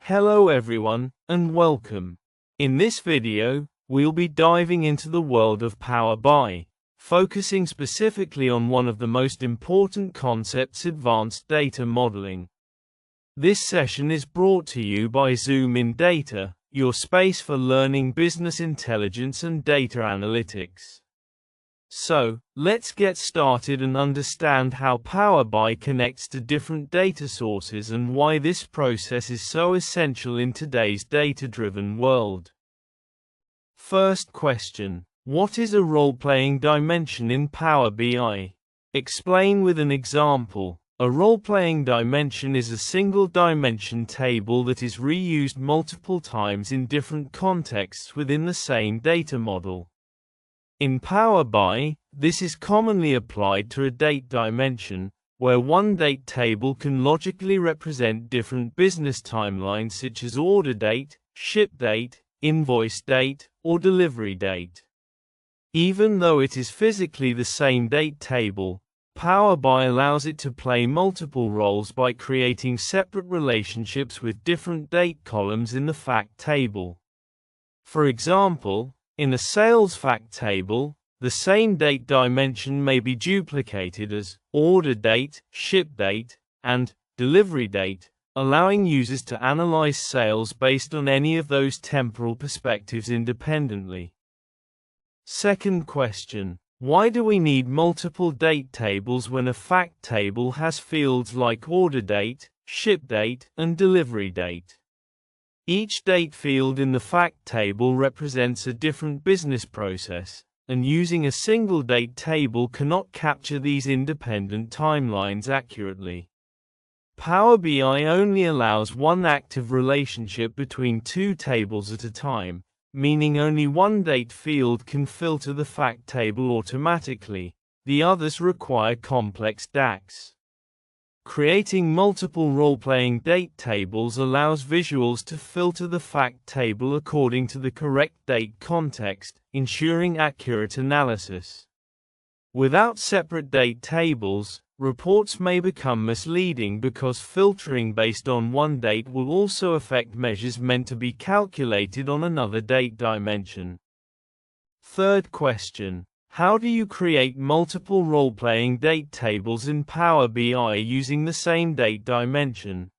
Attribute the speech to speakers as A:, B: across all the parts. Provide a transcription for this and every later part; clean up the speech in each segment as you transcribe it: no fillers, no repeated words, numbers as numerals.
A: Hello everyone, and welcome. In this video, we'll be diving into the world of Power BI, focusing specifically on one of the most important concepts: advanced data modeling. This session is brought to you by ZoomInData, your space for learning business intelligence and data analytics. So, let's get started and understand how Power BI connects to different data sources and why this process is so essential in today's data-driven world. First question: what is a role-playing dimension in Power BI? Explain with an example. A role-playing dimension is a single-dimension table that is reused multiple times in different contexts within the same data model. In Power BI, this is commonly applied to a date dimension, where one date table can logically represent different business timelines such as order date, ship date, invoice date, or delivery date. Even though it is physically the same date table, Power BI allows it to play multiple roles by creating separate relationships with different date columns in the fact table. For example, in a sales fact table, the same date dimension may be duplicated as order date, ship date, and delivery date, allowing users to analyze sales based on any of those temporal perspectives independently. Second question: why do we need multiple date tables when a fact table has fields like order date, ship date, and delivery date? Each date field in the fact table represents a different business process, and using a single date table cannot capture these independent timelines accurately. Power BI only allows one active relationship between two tables at a time, meaning only one date field can filter the fact table automatically. The others require complex DAX. Creating multiple role-playing date tables allows visuals to filter the fact table according to the correct date context, ensuring accurate analysis. Without separate date tables, reports may become misleading because filtering based on one date will also affect measures meant to be calculated on another date dimension. Third question: how do you create multiple role-playing date tables in Power BI using the same date dimension?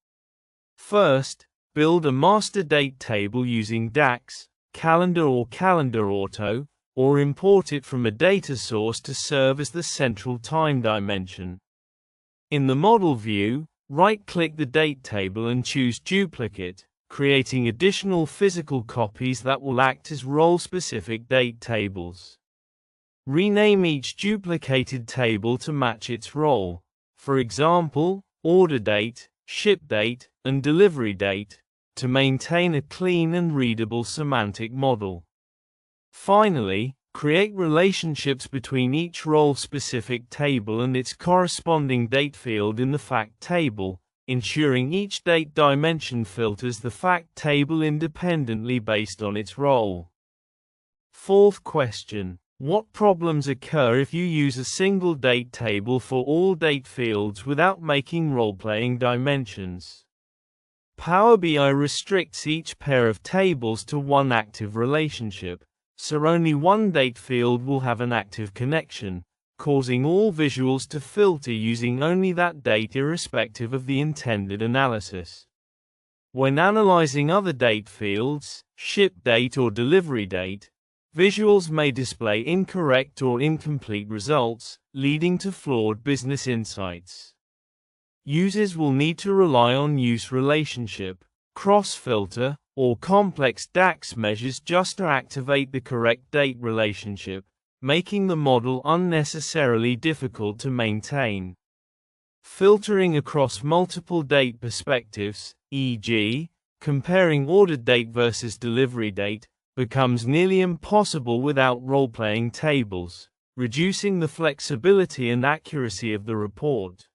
A: First, build a master date table using DAX, Calendar or Calendar Auto, or import it from a data source to serve as the central time dimension. In the model view, right-click the date table and choose Duplicate, creating additional physical copies that will act as role-specific date tables. Rename each duplicated table to match its role, for example, order date, ship date, and delivery date, to maintain a clean and readable semantic model. Finally, create relationships between each role-specific table and its corresponding date field in the fact table, ensuring each date dimension filters the fact table independently based on its role. Fourth question: what problems occur if you use a single date table for all date fields without making role-playing dimensions? Power BI restricts each pair of tables to one active relationship, so only one date field will have an active connection, causing all visuals to filter using only that date irrespective of the intended analysis. When analyzing other date fields, ship date or delivery date, visuals may display incorrect or incomplete results, leading to flawed business insights. Users will need to rely on use relationship, cross-filter, or complex DAX measures just to activate the correct date relationship, making the model unnecessarily difficult to maintain. Filtering across multiple date perspectives, e.g., comparing order date versus delivery date, becomes nearly impossible without role-playing tables, reducing the flexibility and accuracy of the report.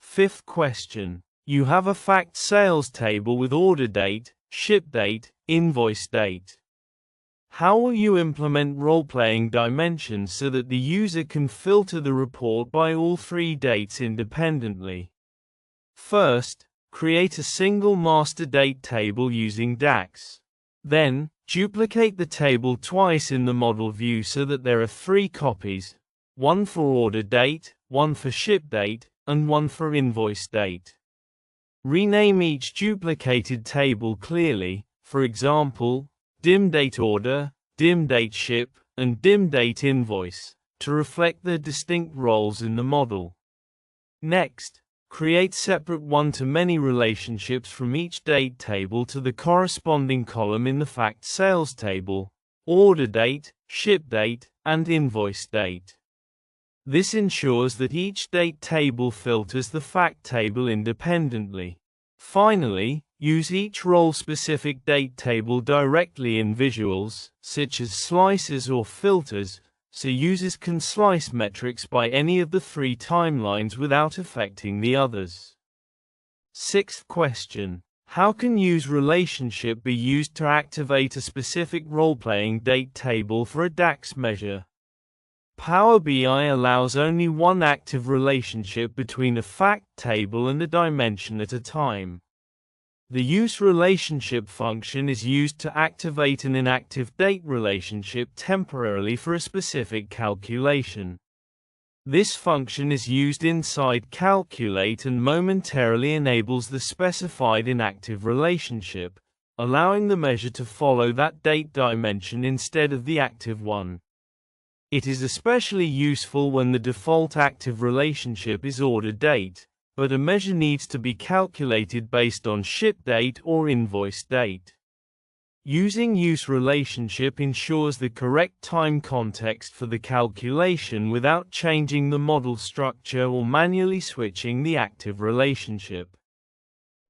A: Fifth question: you have a fact sales table with order date, ship date, invoice date. How will you implement role-playing dimensions so that the user can filter the report by all three dates independently? First, create a single master date table using DAX. Then, duplicate the table twice in the model view so that there are 3 copies, one for order date, one for ship date, and one for invoice date. Rename each duplicated table clearly, for example, dim date order, dim date ship, and dim date invoice, to reflect their distinct roles in the model. Next, create separate one-to-many relationships from each date table to the corresponding column in the fact sales table: order date, ship date, and invoice date. This ensures that each date table filters the fact table independently. Finally, use each role-specific date table directly in visuals, such as slices or filters, so users can slice metrics by any of the 3 timelines without affecting the others. Sixth question: how can use relationship be used to activate a specific role-playing date table for a DAX measure? Power BI allows only one active relationship between a fact table and a dimension at a time. The use relationship function is used to activate an inactive date relationship temporarily for a specific calculation. This function is used inside Calculate and momentarily enables the specified inactive relationship, allowing the measure to follow that date dimension instead of the active one. It is especially useful when the default active relationship is order date, but a measure needs to be calculated based on ship date or invoice date. Using use relationship ensures the correct time context for the calculation without changing the model structure or manually switching the active relationship.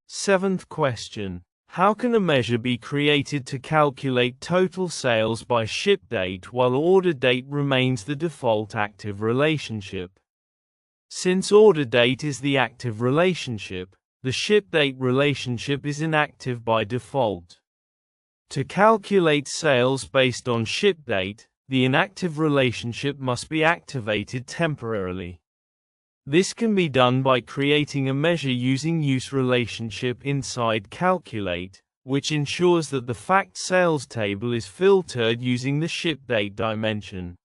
A: Seventh question: how can a measure be created to calculate total sales by ship date while order date remains the default active relationship? Since order date is the active relationship, the ship date relationship is inactive by default. To calculate sales based on ship date, the inactive relationship must be activated temporarily. This can be done by creating a measure using use relationship inside Calculate, which ensures that the fact sales table is filtered using the ship date dimension.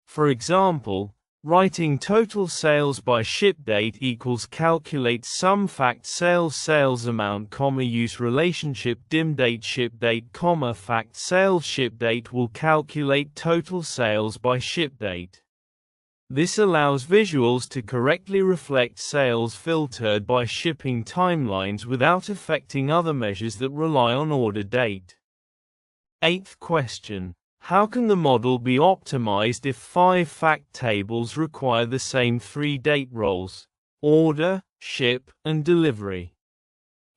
A: For example, writing total sales by ship date equals calculate sum fact sales amount, use relationship dim date ship date, fact sales ship date will calculate total sales by ship date. This allows visuals to correctly reflect sales filtered by shipping timelines without affecting other measures that rely on order date. Eighth question: how can the model be optimized if 5 fact tables require the same 3 date roles: order, ship, and delivery?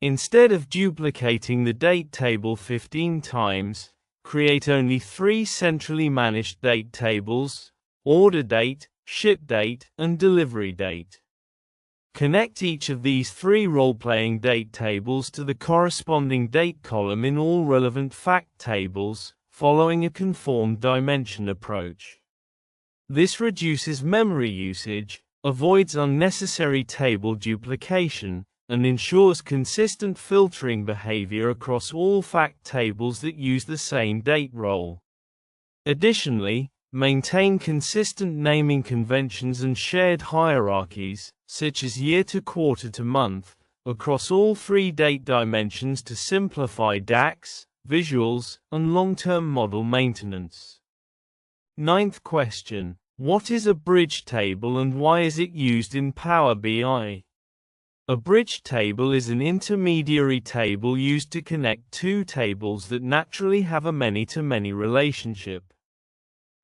A: Instead of duplicating the date table 15 times, create only 3 centrally managed date tables: order date, ship date, and delivery date. Connect each of these 3 role-playing date tables to the corresponding date column in all relevant fact tables, following a conformed dimension approach. This reduces memory usage, avoids unnecessary table duplication, and ensures consistent filtering behavior across all fact tables that use the same date role. Additionally, maintain consistent naming conventions and shared hierarchies, such as year to quarter to month, across all 3 date dimensions to simplify DAX, visuals, and long-term model maintenance. Ninth question: what is a bridge table and why is it used in Power BI? A bridge table is an intermediary table used to connect 2 tables that naturally have a many-to-many relationship.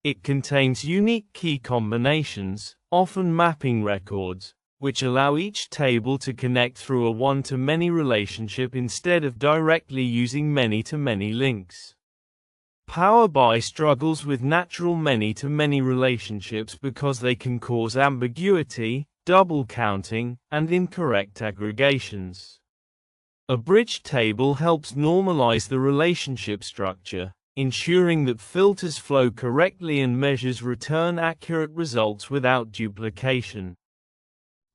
A: It contains unique key combinations, often mapping records, which allow each table to connect through a one-to-many relationship instead of directly using many-to-many links. Power BI struggles with natural many-to-many relationships because they can cause ambiguity, double counting, and incorrect aggregations. A bridge table helps normalize the relationship structure, ensuring that filters flow correctly and measures return accurate results without duplication.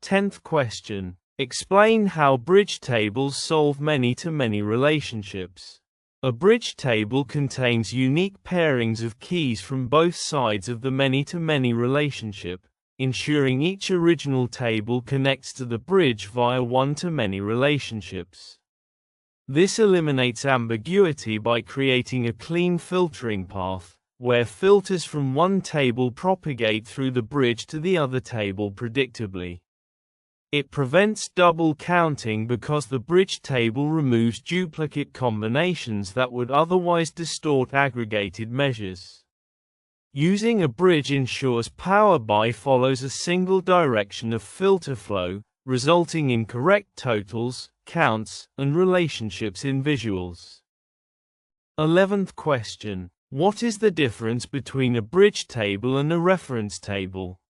A: 10th question: Explain how bridge tables solve many-to-many relationships. A bridge table contains unique pairings of keys from both sides of the many-to-many relationship, ensuring each original table connects to the bridge via one-to-many relationships. This eliminates ambiguity by creating a clean filtering path, where filters from one table propagate through the bridge to the other table predictably. It prevents double counting because the bridge table removes duplicate combinations that would otherwise distort aggregated measures. Using a bridge ensures Power BI follows a single direction of filter flow, resulting in correct totals, counts, and relationships in visuals. 11th question. What is the difference between a bridge table and a reference table?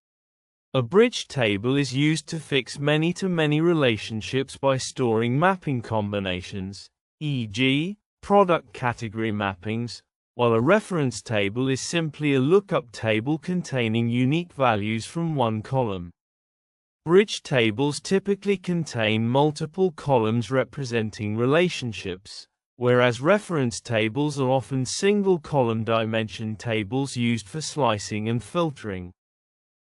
A: A bridge table is used to fix many-to-many relationships by storing mapping combinations, e.g., product category mappings, while a reference table is simply a lookup table containing unique values from one column. Bridge tables typically contain multiple columns representing relationships, whereas reference tables are often single-column dimension tables used for slicing and filtering.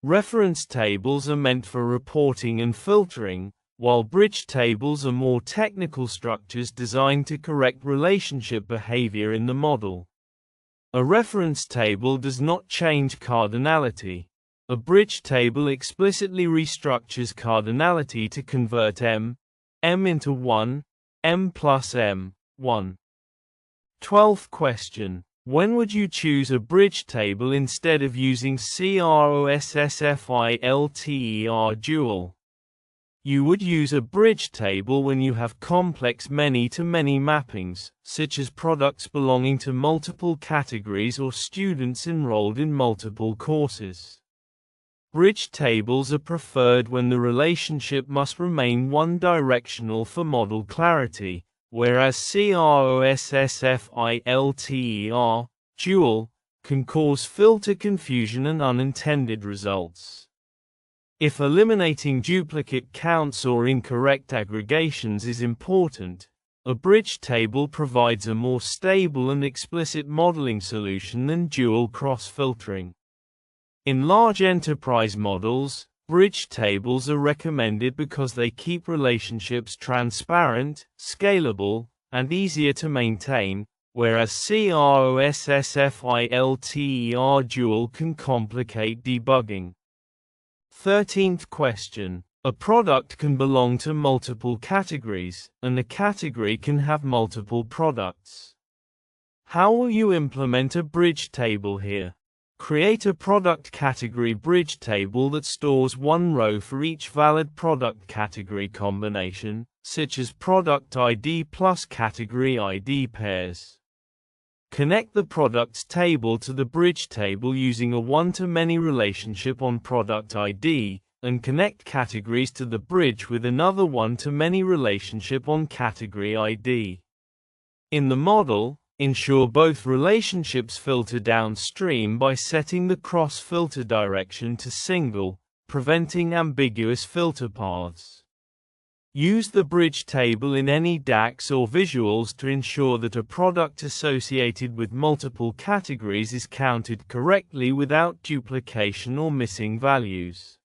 A: Reference tables are meant for reporting and filtering, while bridge tables are more technical structures designed to correct relationship behavior in the model. A reference table does not change cardinality. A bridge table explicitly restructures cardinality to convert m into 1, m plus m, 1. 12th question. When would you choose a bridge table instead of using CROSSFILTER dual? You would use a bridge table when you have complex many-to-many mappings, such as products belonging to multiple categories or students enrolled in multiple courses. Bridge tables are preferred when the relationship must remain one-directional for model clarity, whereas CROSSFILTER dual can cause filter confusion and unintended results. If eliminating duplicate counts or incorrect aggregations is important, a bridge table provides a more stable and explicit modeling solution than dual cross-filtering. In large enterprise models, bridge tables are recommended because they keep relationships transparent, scalable, and easier to maintain, whereas CROSSFILTER dual can complicate debugging. 13th question. A product can belong to multiple categories, and a category can have multiple products. How will you implement a bridge table here? Create a product category bridge table that stores one row for each valid product category combination, such as product ID plus category ID pairs. Connect the products table to the bridge table using a one-to-many relationship on product ID, and connect categories to the bridge with another one-to-many relationship on category ID. In the model, ensure both relationships filter downstream by setting the cross-filter direction to single, preventing ambiguous filter paths. Use the bridge table in any DAX or visuals to ensure that a product associated with multiple categories is counted correctly without duplication or missing values.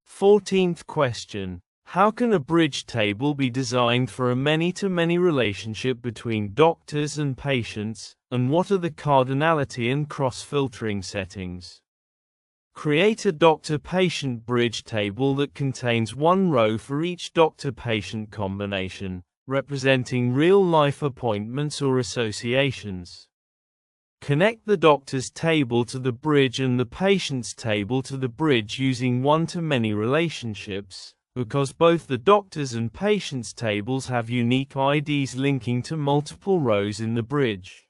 A: 14th question. How can a bridge table be designed for a many-to-many relationship between doctors and patients, and what are the cardinality and cross-filtering settings? Create a doctor-patient bridge table that contains one row for each doctor-patient combination, representing real-life appointments or associations. Connect the doctor's table to the bridge and the patient's table to the bridge using one-to-many relationships, because both the doctors and patients tables have unique IDs linking to multiple rows in the bridge.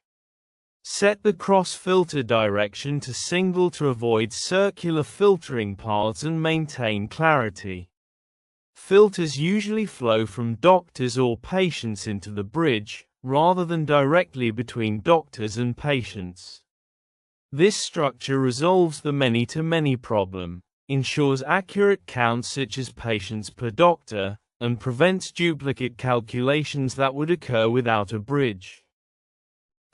A: Set the cross-filter direction to single to avoid circular filtering paths and maintain clarity. Filters usually flow from doctors or patients into the bridge, rather than directly between doctors and patients. This structure resolves the many-to-many problem, ensures accurate counts such as patients per doctor, and prevents duplicate calculations that would occur without a bridge.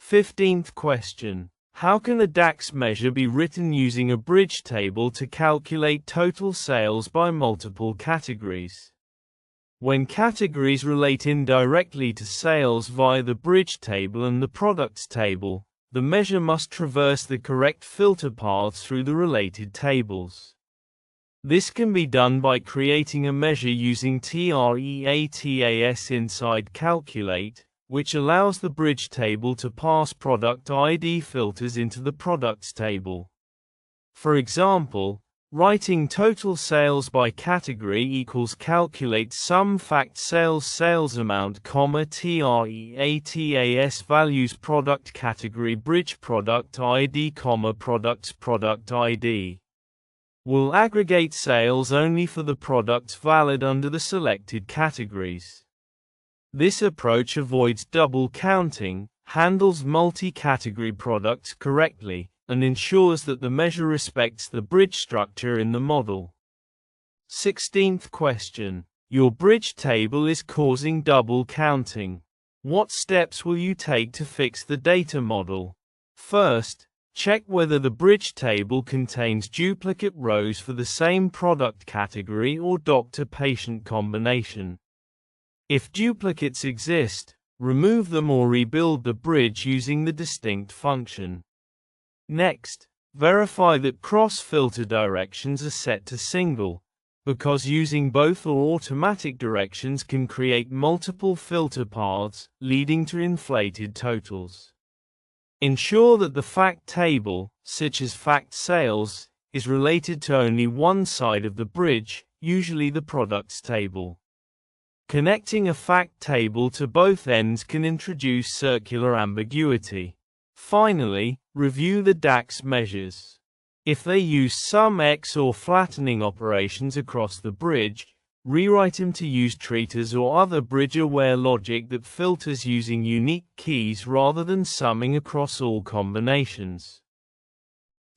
A: 15th question. How can a DAX measure be written using a bridge table to calculate total sales by multiple categories? When categories relate indirectly to sales via the bridge table and the products table, the measure must traverse the correct filter paths through the related tables. This can be done by creating a measure using TREATAS inside Calculate, which allows the bridge table to pass product ID filters into the products table. For example, writing total sales by category equals calculate sum fact sales amount, TREATAS values product category bridge product ID, products product ID. Will aggregate sales only for the products valid under the selected categories. This approach avoids double counting, handles multi-category products correctly, and ensures that the measure respects the bridge structure in the model. 16th question. Your bridge table is causing double counting. What steps will you take to fix the data model? First, check whether the bridge table contains duplicate rows for the same product category or doctor-patient combination. If duplicates exist, remove them or rebuild the bridge using the distinct function. Next, verify that cross-filter directions are set to single, because using both or automatic directions can create multiple filter paths, leading to inflated totals. Ensure that the fact table, such as fact sales, is related to only one side of the bridge, usually the products table. Connecting a fact table to both ends can introduce circular ambiguity. Finally, review the DAX measures. If they use sum X or flattening operations across the bridge, rewrite them to use treaters or other bridge-aware logic that filters using unique keys rather than summing across all combinations.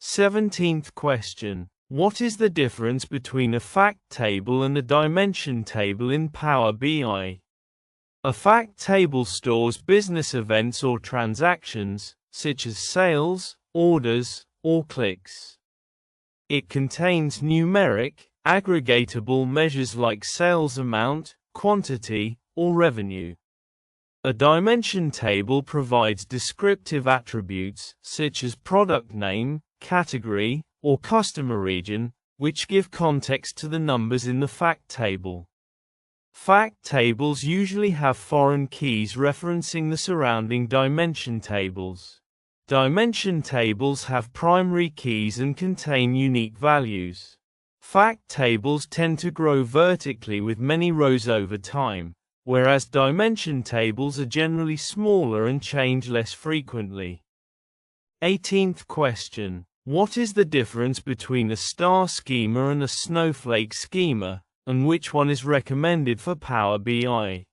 A: 17th question. What is the difference between a fact table and a dimension table in Power BI? A fact table stores business events or transactions, such as sales, orders, or clicks. It contains numeric, aggregatable measures like sales amount, quantity, or revenue. A dimension table provides descriptive attributes, such as product name, category, or customer region, which give context to the numbers in the fact table. Fact tables usually have foreign keys referencing the surrounding dimension tables. Dimension tables have primary keys and contain unique values. Fact tables tend to grow vertically with many rows over time, whereas dimension tables are generally smaller and change less frequently. 18th question. What is the difference between a star schema and a snowflake schema, and which one is recommended for Power BI?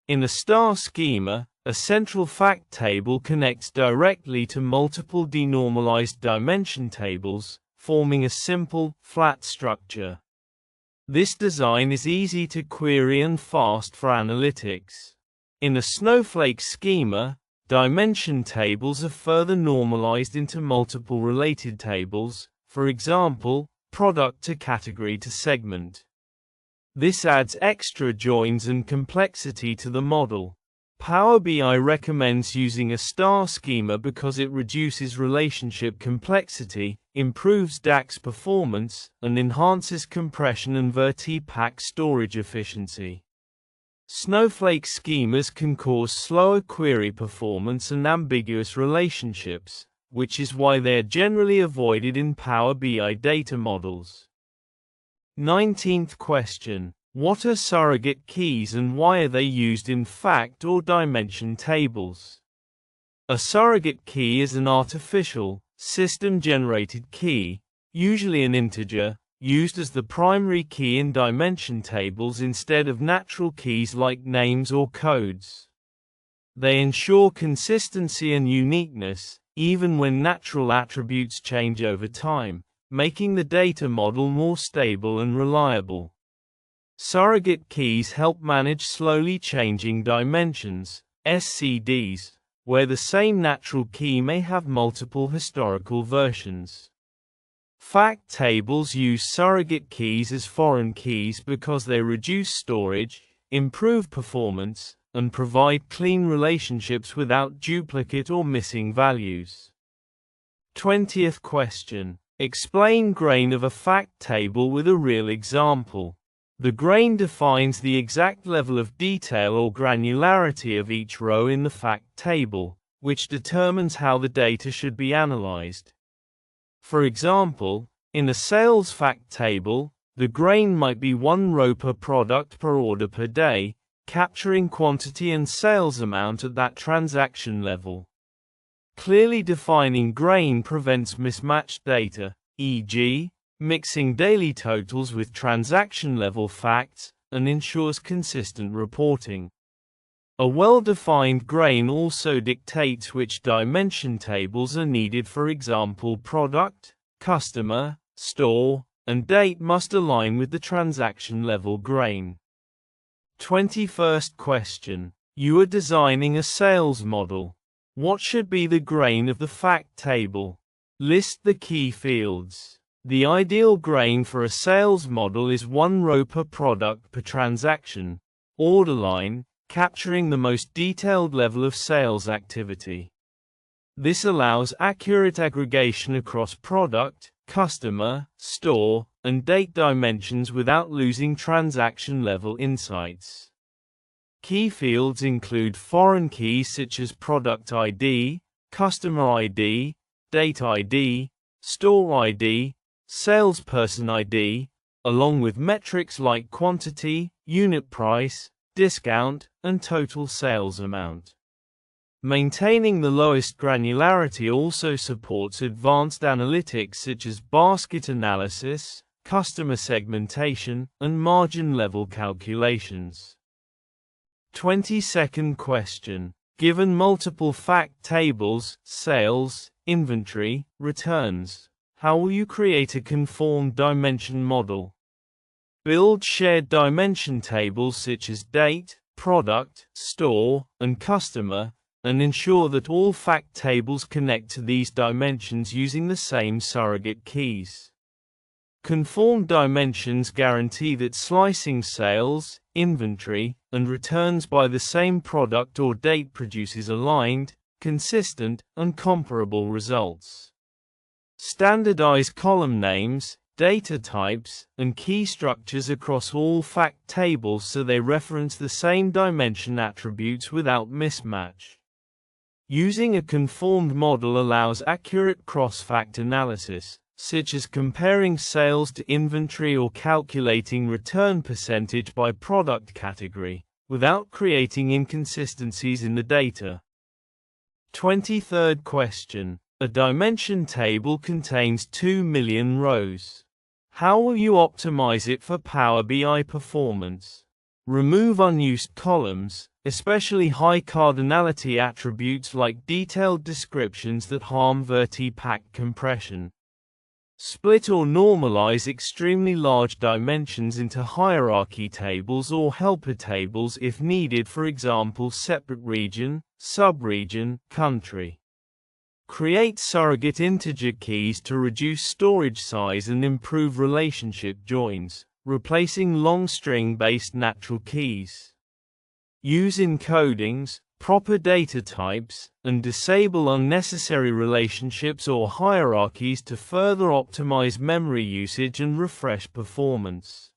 A: In a star schema, a central fact table connects directly to multiple denormalized dimension tables, forming a simple, flat structure. This design is easy to query and fast for analytics. In a snowflake schema, dimension tables are further normalized into multiple related tables, for example, product to category to segment. This adds extra joins and complexity to the model. Power BI recommends using a star schema because it reduces relationship complexity, improves DAX performance, and enhances compression and VertiPack storage efficiency. Snowflake schemas can cause slower query performance and ambiguous relationships, which is why they are generally avoided in Power BI data models. 19th question. What are surrogate keys and why are they used in fact or dimension tables? A surrogate key is an artificial, system-generated key, usually an integer, used as the primary key in dimension tables instead of natural keys like names or codes. They ensure consistency and uniqueness, even when natural attributes change over time, making the data model more stable and reliable. Surrogate keys help manage slowly changing dimensions, SCDs, where the same natural key may have multiple historical versions. Fact tables use surrogate keys as foreign keys because they reduce storage, improve performance, and provide clean relationships without duplicate or missing values. 20th question. Explain grain of a fact table with a real example. The grain defines the exact level of detail or granularity of each row in the fact table, which determines how the data should be analyzed. For example, in a sales fact table, the grain might be 1 row per product per order per day, capturing quantity and sales amount at that transaction level. Clearly defining grain prevents mismatched data, e.g., mixing daily totals with transaction-level facts, and ensures consistent reporting. A well-defined grain also dictates which dimension tables are needed. For example, product, customer, store, and date must align with the transaction-level grain. 21st question. You are designing a sales model. What should be the grain of the fact table? List the key fields. The ideal grain for a sales model is 1 row per product per transaction, order line, capturing the most detailed level of sales activity. This allows accurate aggregation across product, customer, store, and date dimensions without losing transaction-level insights. Key fields include foreign keys such as product ID, customer ID, date ID, store ID, salesperson ID, along with metrics like quantity, unit price, discount, and total sales amount. Maintaining the lowest granularity also supports advanced analytics such as basket analysis, customer segmentation, and margin-level calculations. 22nd question. Given multiple fact tables, sales, inventory, returns, how will you create a conformed dimension model? Build shared dimension tables such as date, product, store, and customer, and ensure that all fact tables connect to these dimensions using the same surrogate keys. Conformed dimensions guarantee that slicing sales, inventory, and returns by the same product or date produces aligned, consistent, and comparable results. Standardize column names, data types, and key structures across all fact tables so they reference the same dimension attributes without mismatch. Using a conformed model allows accurate cross-fact analysis, such as comparing sales to inventory or calculating return percentage by product category, without creating inconsistencies in the data. 23rd question. A dimension table contains 2 million rows. How will you optimize it for Power BI performance? Remove unused columns, especially high-cardinality attributes like detailed descriptions that harm VertiPack compression. Split or normalize extremely large dimensions into hierarchy tables or helper tables if needed, for example separate region, subregion, country. Create surrogate integer keys to reduce storage size and improve relationship joins, replacing long string-based natural keys. Use encodings, proper data types, and disable unnecessary relationships or hierarchies to further optimize memory usage and refresh performance.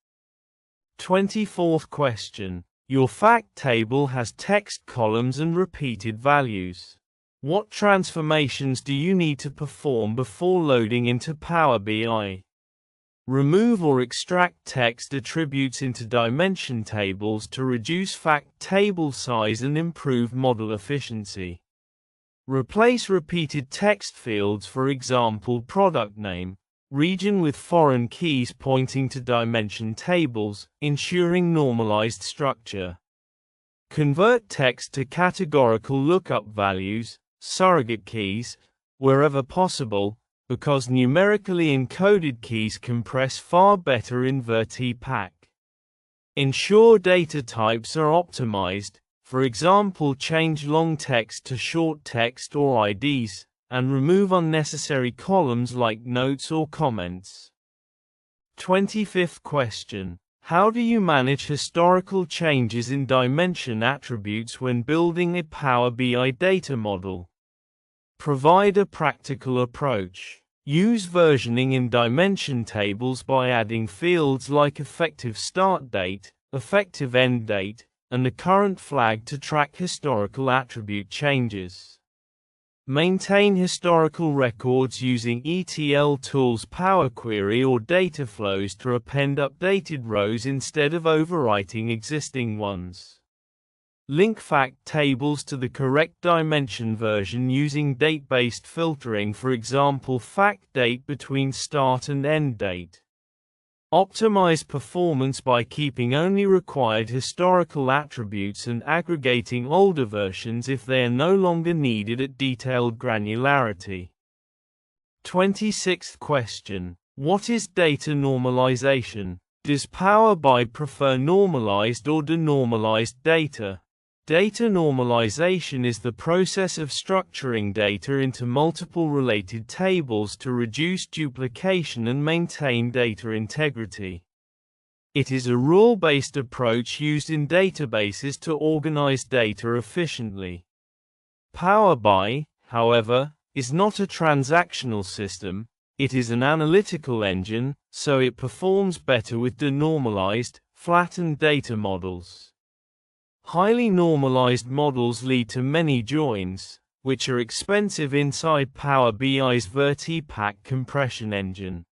A: 24th question. Your fact table has text columns and repeated values. What transformations do you need to perform before loading into Power BI? Remove or extract text attributes into dimension tables to reduce fact table size and improve model efficiency. Replace repeated text fields, for example product name, region, with foreign keys pointing to dimension tables, ensuring normalized structure. Convert text to categorical lookup values, surrogate keys, wherever possible, because numerically encoded keys compress far better in VertiPack. Ensure data types are optimized, for example change long text to short text or IDs, and remove unnecessary columns like notes or comments. 25th question. How do you manage historical changes in dimension attributes when building a Power BI data model? Provide a practical approach. Use versioning in dimension tables by adding fields like effective start date, effective end date, and a current flag to track historical attribute changes. Maintain historical records using ETL tools Power Query or data flows to append updated rows instead of overwriting existing ones. Link fact tables to the correct dimension version using date-based filtering, for example fact date between start and end date. Optimize performance by keeping only required historical attributes and aggregating older versions if they are no longer needed at detailed granularity. 26th question. What is data normalization? Does Power BI prefer normalized or denormalized data? Data normalization is the process of structuring data into multiple related tables to reduce duplication and maintain data integrity. It is a rule-based approach used in databases to organize data efficiently. Power BI, however, is not a transactional system, it is an analytical engine, so it performs better with denormalized, flattened data models. Highly normalized models lead to many joins, which are expensive inside Power BI's VertiPack compression engine.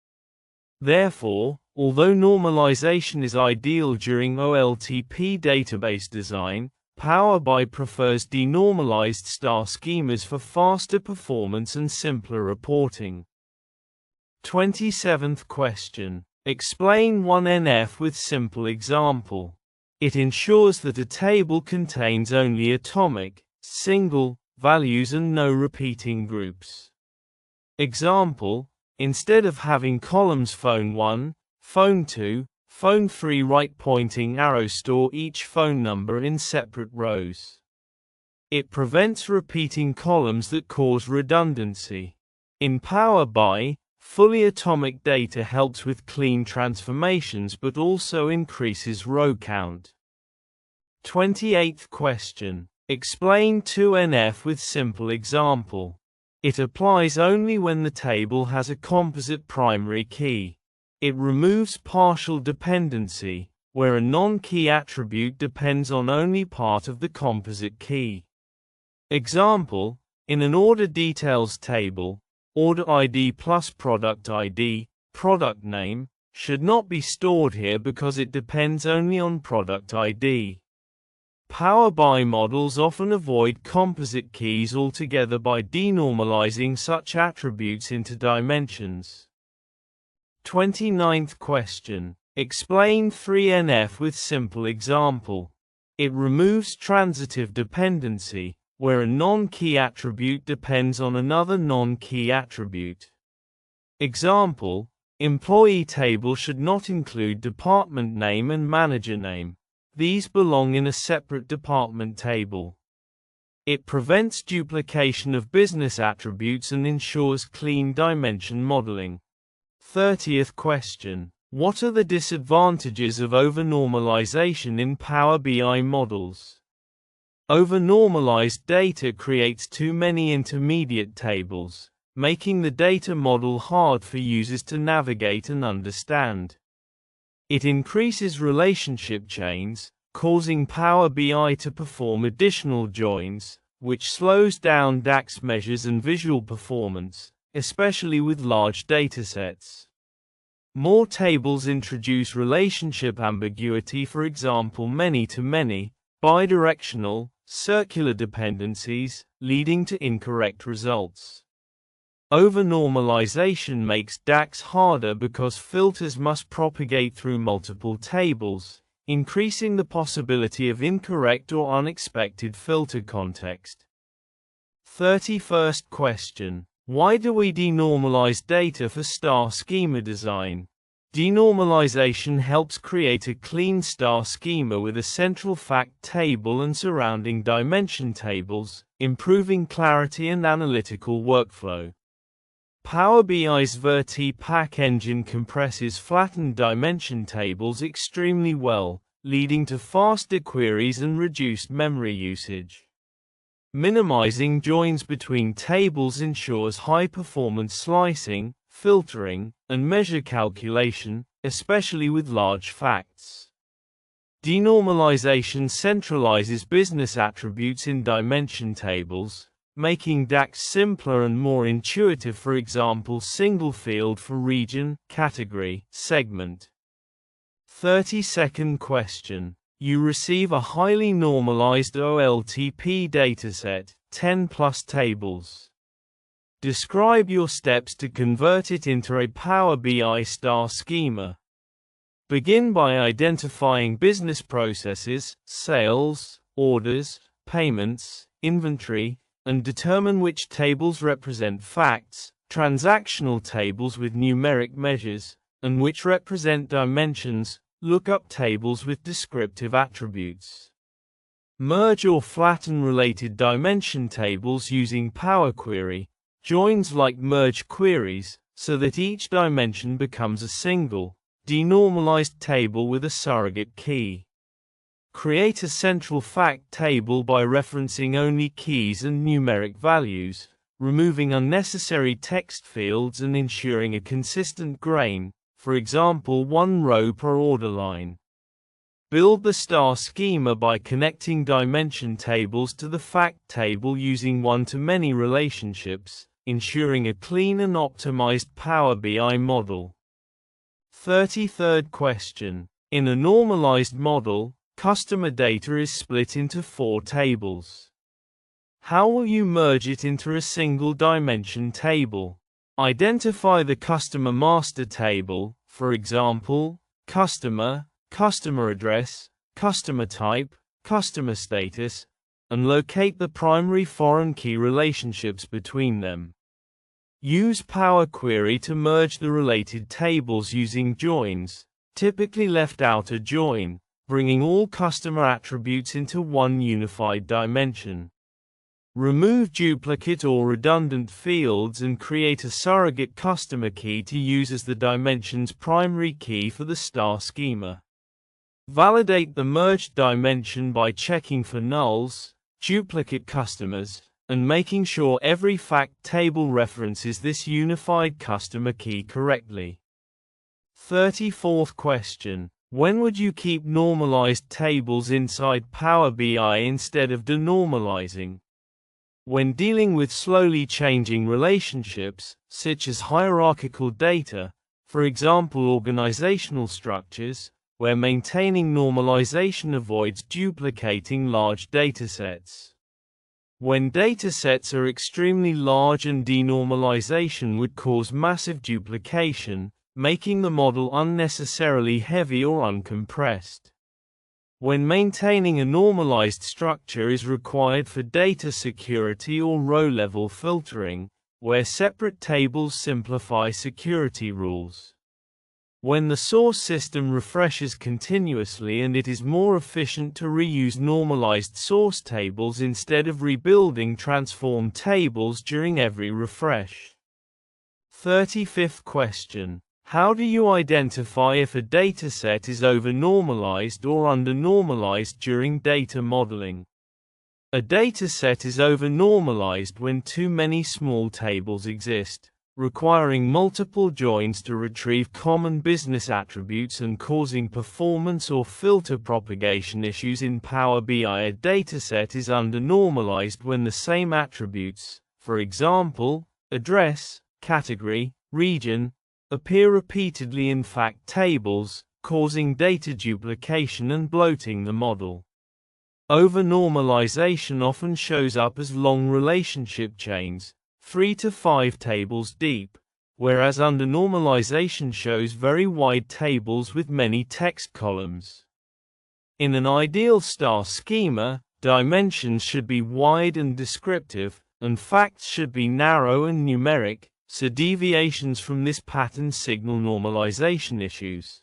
A: Therefore, although normalization is ideal during OLTP database design, Power BI prefers denormalized star schemas for faster performance and simpler reporting. 27th question. Explain 1NF with simple example. It ensures that a table contains only atomic, single, values and no repeating groups. Example, instead of having columns phone 1, phone 2, phone 3 right-pointing arrow store each phone number in separate rows. It prevents repeating columns that cause redundancy. In Power BI, fully atomic data helps with clean transformations but also increases row count. 28th question. Explain 2NF with simple example. It applies only when the table has a composite primary key. It removes partial dependency, where a non-key attribute depends on only part of the composite key. Example, in an order details table, order ID plus product ID, product name, should not be stored here because it depends only on product ID. Power BI models often avoid composite keys altogether by denormalizing such attributes into dimensions. 29th question. Explain 3NF with simple example. It removes transitive dependency, where a non-key attribute depends on another non-key attribute. Example, employee table should not include department name and manager name. These belong in a separate department table. It prevents duplication of business attributes and ensures clean dimension modeling. 30th question. What are the disadvantages of overnormalization in Power BI models? Overnormalized data creates too many intermediate tables, making the data model hard for users to navigate and understand. It increases relationship chains, causing Power BI to perform additional joins, which slows down DAX measures and visual performance, especially with large datasets. More tables introduce relationship ambiguity, for example many-to-many, bidirectional, circular dependencies, leading to incorrect results. Overnormalization makes DAX harder because filters must propagate through multiple tables, increasing the possibility of incorrect or unexpected filter context. 31st question. Why do we denormalize data for star schema design? Denormalization helps create a clean star schema with a central fact table and surrounding dimension tables, improving clarity and analytical workflow. Power BI's VertiPack engine compresses flattened dimension tables extremely well, leading to faster queries and reduced memory usage. Minimizing joins between tables ensures high-performance slicing, filtering, and measure calculation, especially with large facts. Denormalization centralizes business attributes in dimension tables, making DAX simpler and more intuitive, for example, single field for region, category, segment. 30-second question. You receive a highly normalized OLTP dataset, 10 plus tables. Describe your steps to convert it into a Power BI star schema. Begin by identifying business processes, sales, orders, payments, inventory, and determine which tables represent facts, transactional tables with numeric measures, and which represent dimensions, lookup tables with descriptive attributes. Merge or flatten related dimension tables using Power Query, joins like merge queries, so that each dimension becomes a single, denormalized table with a surrogate key. Create a central fact table by referencing only keys and numeric values, removing unnecessary text fields and ensuring a consistent grain, for example, one row per order line. Build the star schema by connecting dimension tables to the fact table using one-to-many relationships, ensuring a clean and optimized Power BI model. 33rd question. In a normalized model, customer data is split into 4 tables. How will you merge it into a single dimension table? Identify the customer master table, for example, customer, customer address, customer type, customer status, and locate the primary foreign key relationships between them. Use Power Query to merge the related tables using joins, typically left outer join, bringing all customer attributes into one unified dimension. Remove duplicate or redundant fields and create a surrogate customer key to use as the dimension's primary key for the star schema. Validate the merged dimension by checking for nulls, duplicate customers, and making sure every fact table references this unified customer key correctly. 34th question. When would you keep normalized tables inside Power BI instead of denormalizing? When dealing with slowly changing relationships, such as hierarchical data, for example organizational structures, where maintaining normalization avoids duplicating large datasets. When datasets are extremely large and denormalization would cause massive duplication, making the model unnecessarily heavy or uncompressed. When maintaining a normalized structure is required for data security or row-level filtering, where separate tables simplify security rules. When the source system refreshes continuously and it is more efficient to reuse normalized source tables instead of rebuilding transformed tables during every refresh. 35th question. How do you identify if a dataset is over-normalized or under-normalized during data modeling? A dataset is over-normalized when too many small tables exist, requiring multiple joins to retrieve common business attributes and causing performance or filter propagation issues in Power BI. A dataset is under-normalized when the same attributes, for example, address, category, region, appear repeatedly in fact tables, causing data duplication and bloating the model. Over-normalization often shows up as long relationship chains, 3 to 5 tables deep, whereas under-normalization shows very wide tables with many text columns. In an ideal star schema, dimensions should be wide and descriptive, and facts should be narrow and numeric, so deviations from this pattern signal normalization issues.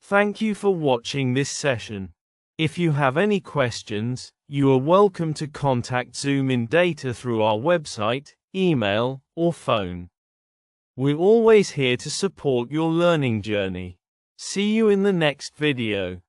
A: Thank you for watching this session. If you have any questions, you are welcome to contact ZoomInData through our website, email, or phone. We're always here to support your learning journey. See you in the next video.